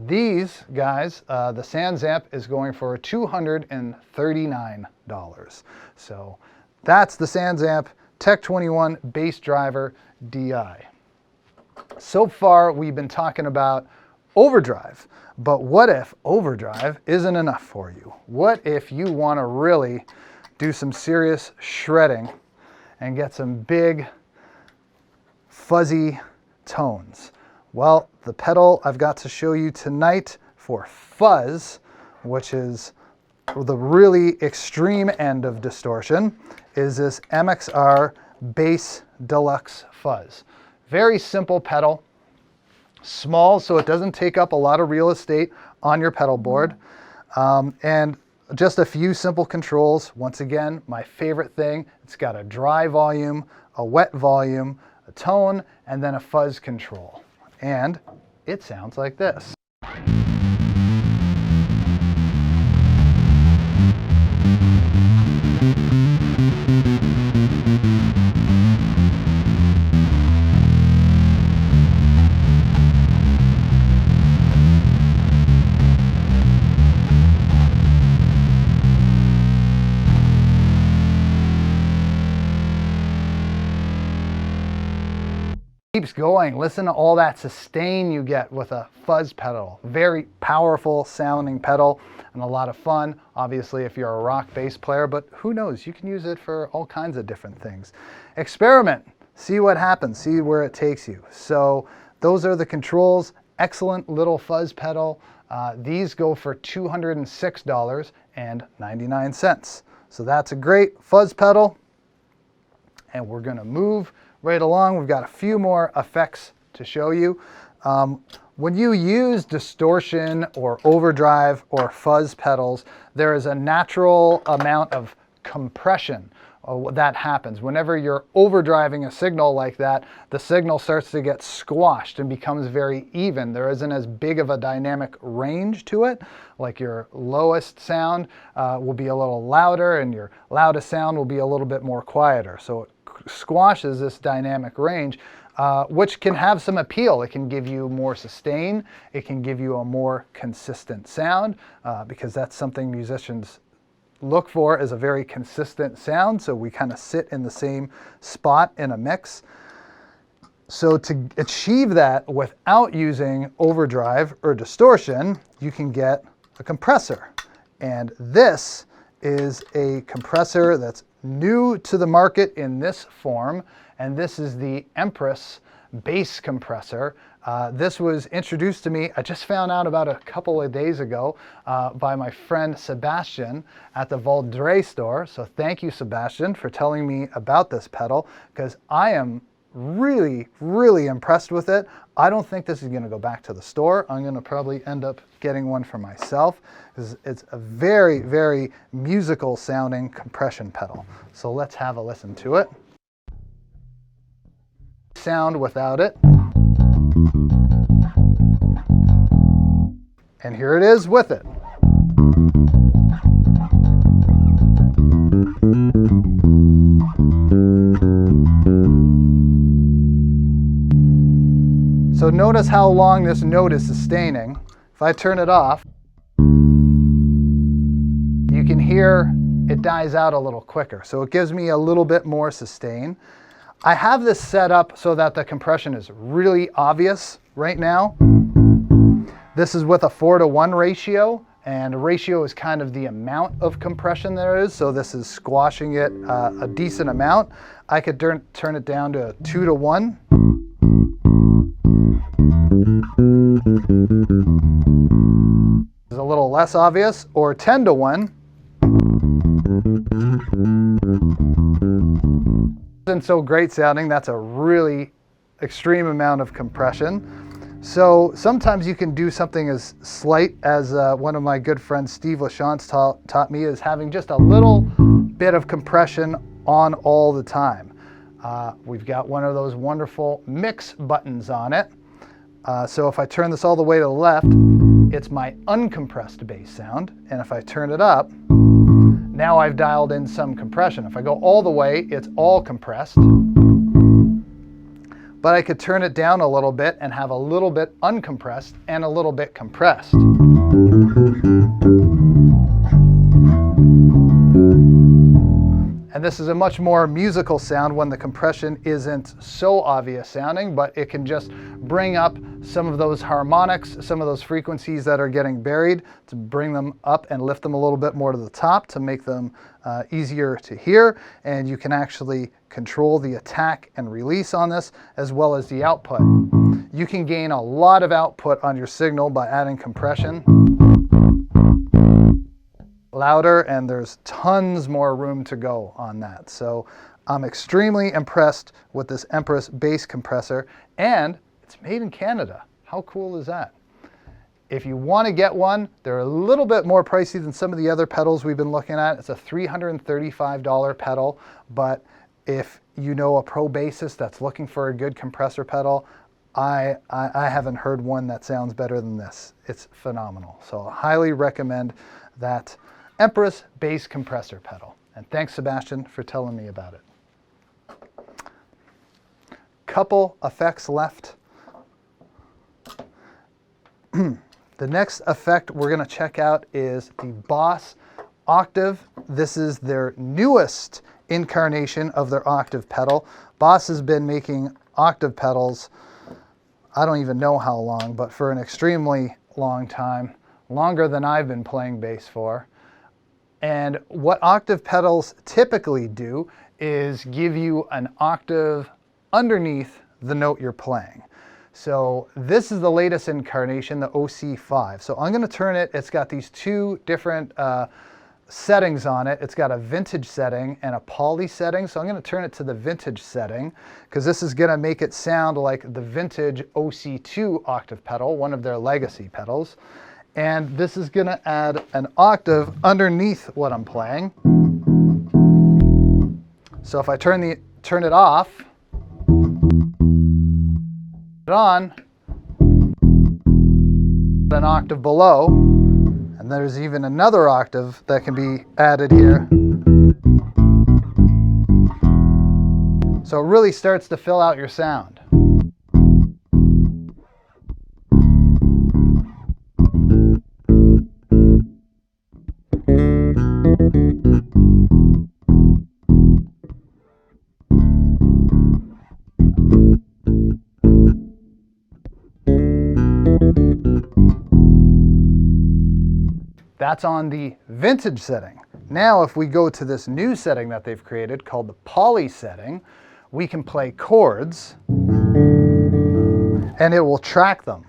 These guys, the SansAmp is going for $239. So that's the SansAmp Tech 21 Bass Driver DI. So far, we've been talking about overdrive, but what if overdrive isn't enough for you? What if you want to really do some serious shredding and get some big, fuzzy tones? Well, the pedal I've got to show you tonight for fuzz, which is the really extreme end of distortion, is this MXR Bass Deluxe Fuzz. Very simple pedal, small so it doesn't take up a lot of real estate on your pedal board, and just a few simple controls. Once again, my favorite thing, it's got a dry volume, a wet volume, a tone, and then a fuzz control. And it sounds like this. Keeps going. Listen to all that sustain you get with a fuzz pedal. Very powerful sounding pedal and a lot of fun, obviously, if you're a rock bass player, but who knows, you can use it for all kinds of different things. Experiment, see what happens, see where it takes you. So those are the controls. Excellent little fuzz pedal. These go for $206.99. So that's a great fuzz pedal, and we're going to move right along. We've got a few more effects to show you. When you use distortion or overdrive or fuzz pedals, there is a natural amount of compression that happens. Whenever you're overdriving a signal like that, the signal starts to get squashed and becomes very even. There isn't as big of a dynamic range to it. Like your lowest sound will be a little louder and your loudest sound will be a little bit more quieter. So it squashes this dynamic range, which can have some appeal. It can give you more sustain. It can give you a more consistent sound, because that's something musicians look for, is a very consistent sound. So we kind of sit in the same spot in a mix. So to achieve that without using overdrive or distortion, you can get a compressor. And this is a compressor that's new to the market in this form, and this is the Empress bass compressor. This was introduced to me, I just found out about a couple of days ago, by my friend Sebastian at the Vaudreuil store. So thank you, Sebastian, for telling me about this pedal, because I am really, really impressed with it. I don't think this is going to go back to the store. I'm going to probably end up getting one for myself because it's a very, very musical sounding compression pedal. So let's have a listen to it. Sound without it. And here it is with it. So notice how long this note is sustaining. If I turn it off, you can hear it dies out a little quicker. So it gives me a little bit more sustain. I have this set up so that the compression is really obvious right now. This is with a 4:1 ratio, and a ratio is kind of the amount of compression there is. So this is squashing it a decent amount. I could turn it down to 2:1. It's a little less obvious, or 10:1. Isn't so great sounding. That's a really extreme amount of compression. So sometimes you can do something as slight as one of my good friends, Steve Lachance, taught me, is having just a little bit of compression on all the time. We've got one of those wonderful mix buttons on it. So if I turn this all the way to the left, it's my uncompressed bass sound. And if I turn it up, now I've dialed in some compression. If I go all the way, it's all compressed. But I could turn it down a little bit and have a little bit uncompressed and a little bit compressed. And this is a much more musical sound when the compression isn't so obvious sounding, but it can just bring up some of those harmonics, some of those frequencies that are getting buried, to bring them up and lift them a little bit more to the top to make them easier to hear. And you can actually control the attack and release on this, as well as the output. You can gain a lot of output on your signal by adding compression. Louder, and there's tons more room to go on that. So I'm extremely impressed with this Empress bass compressor, and it's made in Canada. How cool is that? If you want to get one, they're a little bit more pricey than some of the other pedals we've been looking at. It's a $335 pedal, but if you know a pro bassist that's looking for a good compressor pedal, I haven't heard one that sounds better than this. It's phenomenal. So I highly recommend that Empress bass compressor pedal. And thanks, Sebastian, for telling me about it. Couple effects left. The next effect we're going to check out is the Boss Octave. This is their newest incarnation of their Octave pedal. Boss has been making Octave pedals, I don't even know how long, but for an extremely long time, longer than I've been playing bass for. And what Octave pedals typically do is give you an octave underneath the note you're playing. So this is the latest incarnation, the OC5. So I'm going to turn it, it's got these two different settings on it. It's got a vintage setting and a poly setting. So I'm going to turn it to the vintage setting because this is going to make it sound like the vintage OC2 octave pedal, one of their legacy pedals. And this is going to add an octave underneath what I'm playing. So if I turn it off, it on, an octave below, and there's even another octave that can be added here. So it really starts to fill out your sound. That's on the vintage setting. Now, if we go to this new setting that they've created called the poly setting, we can play chords and it will track them.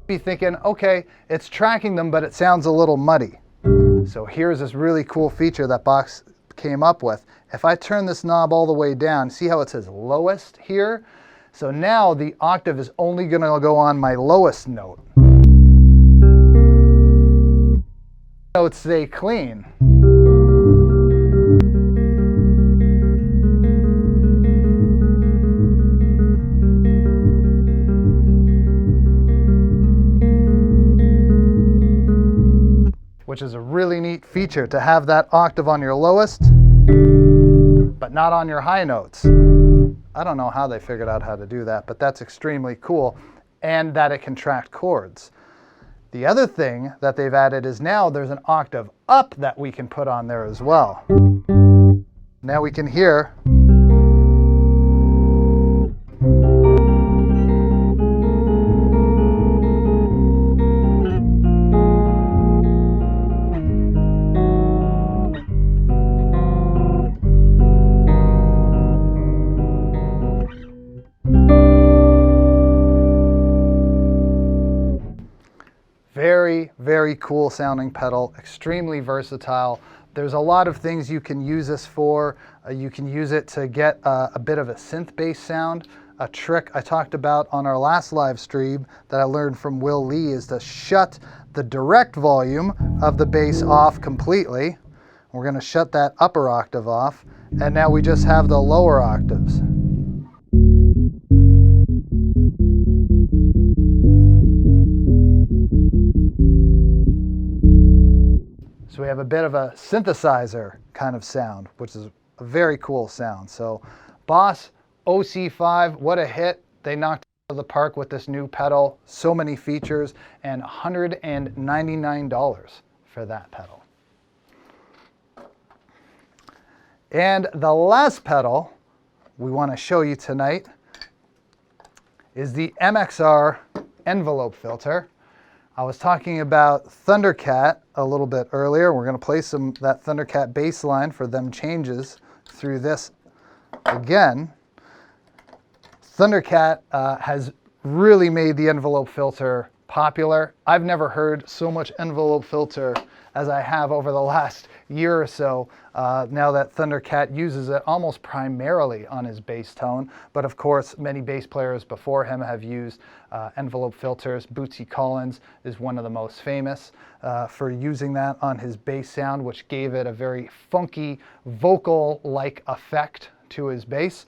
Be thinking, okay, it's tracking them, but it sounds a little muddy. So here's this really cool feature that Boss came up with. If I turn this knob all the way down, see how it says lowest here? So now the octave is only going to go on my lowest note. Notes stay clean. Which is a really neat feature, to have that octave on your lowest, but not on your high notes. I don't know how they figured out how to do that, but that's extremely cool, and that it can track chords. The other thing that they've added is now there's an octave up that we can put on there as well. Now we can hear. Very, very cool sounding pedal, extremely versatile. There's a lot of things you can use this for. You can use it to get a bit of a synth bass sound. A trick I talked about on our last live stream that I learned from Will Lee is to shut the direct volume of the bass off completely. We're going to shut that upper octave off, and now we just have the lower octaves. So we have a bit of a synthesizer kind of sound, which is a very cool sound. So Boss OC5, what a hit. They knocked it out of the park with this new pedal. So many features, and $199 for that pedal. And the last pedal we want to show you tonight is the MXR Envelope Filter. I was talking about Thundercat a little bit earlier. We're going to play that Thundercat bass line for them changes through this again. Thundercat has really made the envelope filter popular. I've never heard so much envelope filter as I have over the last year or so, now that Thundercat uses it almost primarily on his bass tone. But of course, many bass players before him have used envelope filters. Bootsy Collins is one of the most famous for using that on his bass sound, which gave it a very funky vocal-like effect to his bass.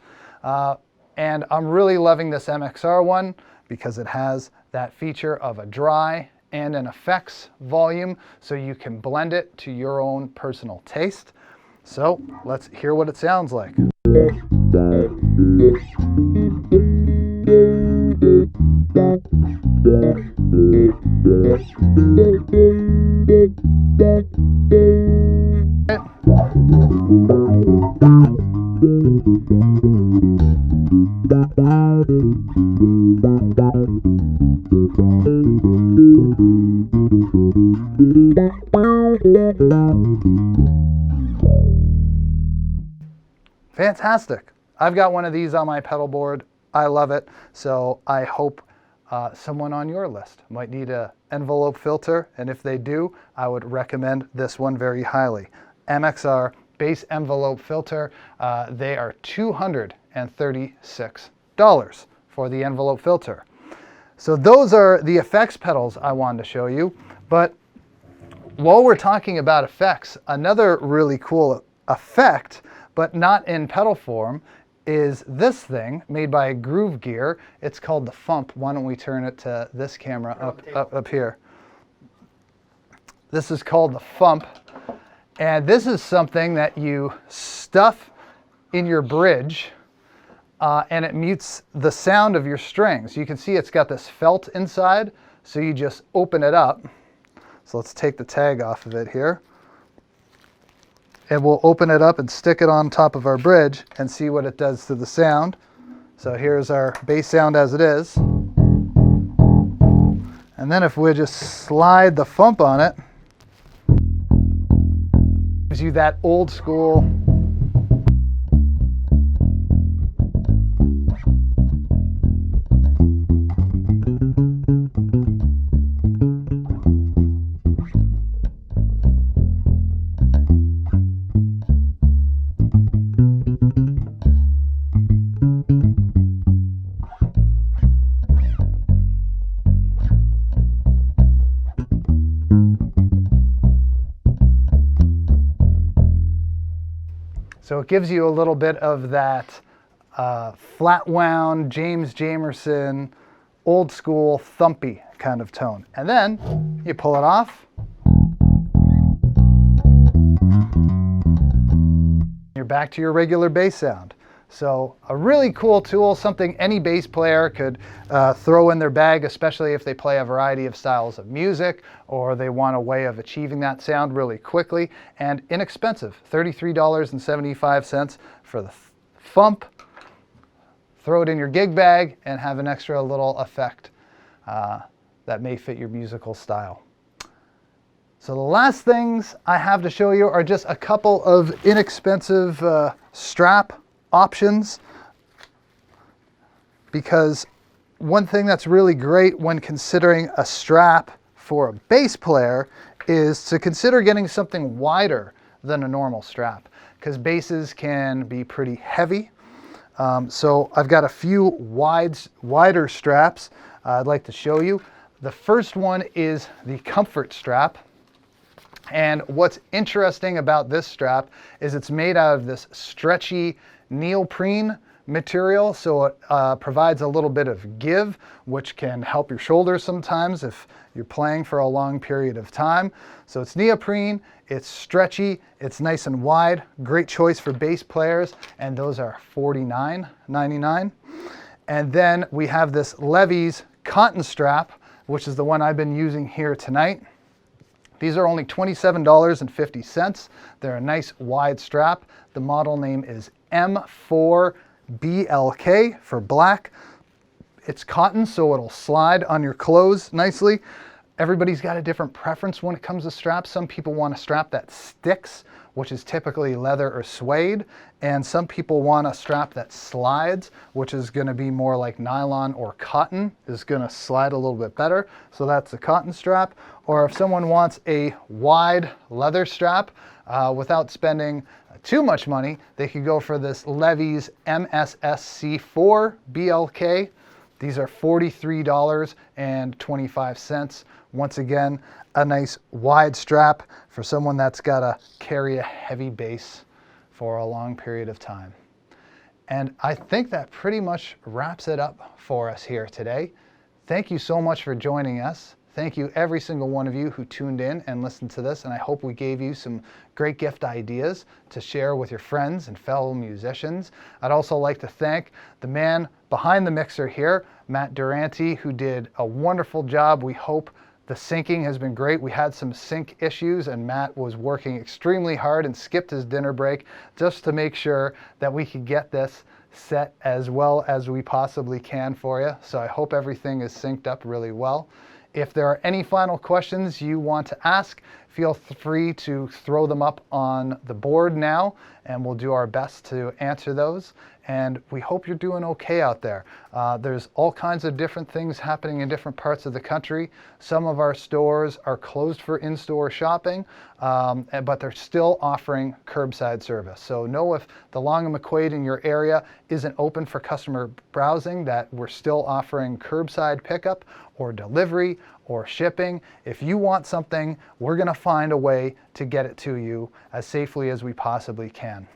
And I'm really loving this MXR one because it has that feature of a dry and an effects volume, so you can blend it to your own personal taste. So let's hear what it sounds like. Fantastic. I've got one of these on my pedal board. I love it. So I hope someone on your list might need an envelope filter. And if they do, I would recommend this one very highly. MXR Bass Envelope Filter. They are $236 for the envelope filter. So those are the effects pedals I wanted to show you. But while we're talking about effects, another really cool effect, but not in pedal form, is this thing made by Groove Gear. It's called the Fump. Why don't we turn it to this camera up here. This is called the Fump. And this is something that you stuff in your bridge, and it mutes the sound of your strings. You can see it's got this felt inside, so you just open it up. So let's take the tag off of it here. And we'll open it up and stick it on top of our bridge and see what it does to the sound. So here's our bass sound as it is. And then if we just slide the Fump on it, gives you that old school So it gives you a little bit of that flat wound, James Jamerson, old school thumpy kind of tone. And then you pull it off. You're back to your regular bass sound. So a really cool tool, something any bass player could throw in their bag, especially if they play a variety of styles of music or they want a way of achieving that sound really quickly, and inexpensive, $33.75 for the thump. Throw it in your gig bag and have an extra little effect that may fit your musical style. So the last things I have to show you are just a couple of inexpensive strap options, because one thing that's really great when considering a strap for a bass player is to consider getting something wider than a normal strap, because basses can be pretty heavy. So I've got a few wider straps I'd like to show you. The first one is the comfort strap. And what's interesting about this strap is it's made out of this stretchy neoprene material, so it provides a little bit of give, which can help your shoulders sometimes if you're playing for a long period of time. So it's neoprene, it's stretchy, it's nice and wide, great choice for bass players, and those are $49.99. And then we have this Levy's cotton strap, which is the one I've been using here tonight. These are only $27.50. They're a nice wide strap. The model name is M4BLK for black. It's cotton, so it'll slide on your clothes nicely. Everybody's got a different preference when it comes to straps. Some people want a strap that sticks, which is typically leather or suede, and some people want a strap that slides, which is going to be more like nylon or cotton, is going to slide a little bit better. So that's a cotton strap. Or if someone wants a wide leather strap without spending too much money, they could go for this Levy's MSSC4 BLK. These are $43.25. Once again, a nice wide strap for someone that's got to carry a heavy bass for a long period of time. And I think that pretty much wraps it up for us here today. Thank you so much for joining us. Thank you every single one of you who tuned in and listened to this, and I hope we gave you some great gift ideas to share with your friends and fellow musicians. I'd also like to thank the man behind the mixer here, Matt Durante, who did a wonderful job. We hope the syncing has been great. We had some sync issues, and Matt was working extremely hard and skipped his dinner break just to make sure that we could get this set as well as we possibly can for you. So I hope everything is synced up really well. If there are any final questions you want to ask, feel free to throw them up on the board now, and we'll do our best to answer those. And we hope you're doing okay out there. There's all kinds of different things happening in different parts of the country. Some of our stores are closed for in-store shopping, but they're still offering curbside service. So know if the Long McQuade in your area isn't open for customer browsing, that we're still offering curbside pickup or delivery or shipping. If you want something, we're going to find a way to get it to you as safely as we possibly can.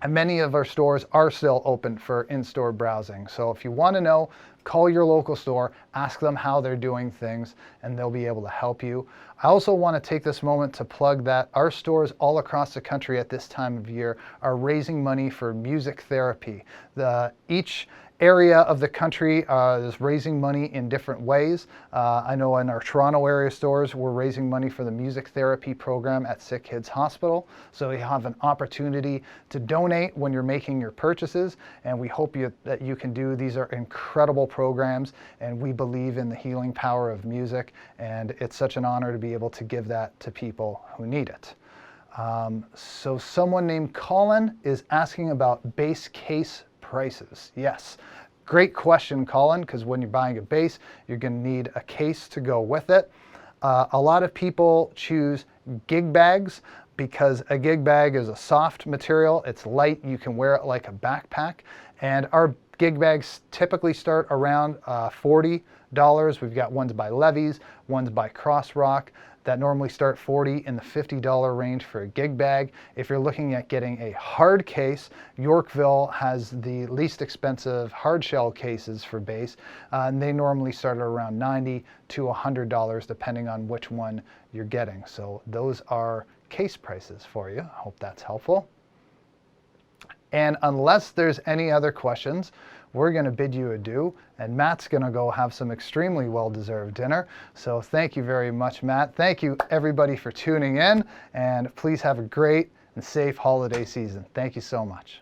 And many of our stores are still open for in-store browsing. So if you want to know, call your local store, ask them how they're doing things, and they'll be able to help you. I also want to take this moment to plug that our stores all across the country at this time of year are raising money for music therapy. Each area of the country is raising money in different ways. I know in our Toronto area stores, we're raising money for the music therapy program at Sick Kids Hospital. So you have an opportunity to donate when you're making your purchases, and we hope that you can do. These are incredible programs, and we believe in the healing power of music, and it's such an honor to be able to give that to people who need it. So someone named Colin is asking about bass case prices. Yes, great question, Colin, because when you're buying a bass, you're going to need a case to go with it. A lot of people choose gig bags because a gig bag is a soft material. It's light. You can wear it like a backpack. And our gig bags typically start around $40. We've got ones by Levy's, ones by Crossrock that normally start $40 in the $50 range for a gig bag. If you're looking at getting a hard case, Yorkville has the least expensive hard shell cases for bass, and they normally start at around $90 to $100 depending on which one you're getting. So those are case prices for you. I hope that's helpful. And unless there's any other questions, we're going to bid you adieu, and Matt's going to go have some extremely well-deserved dinner. So thank you very much, Matt. Thank you, everybody, for tuning in, and please have a great and safe holiday season. Thank you so much.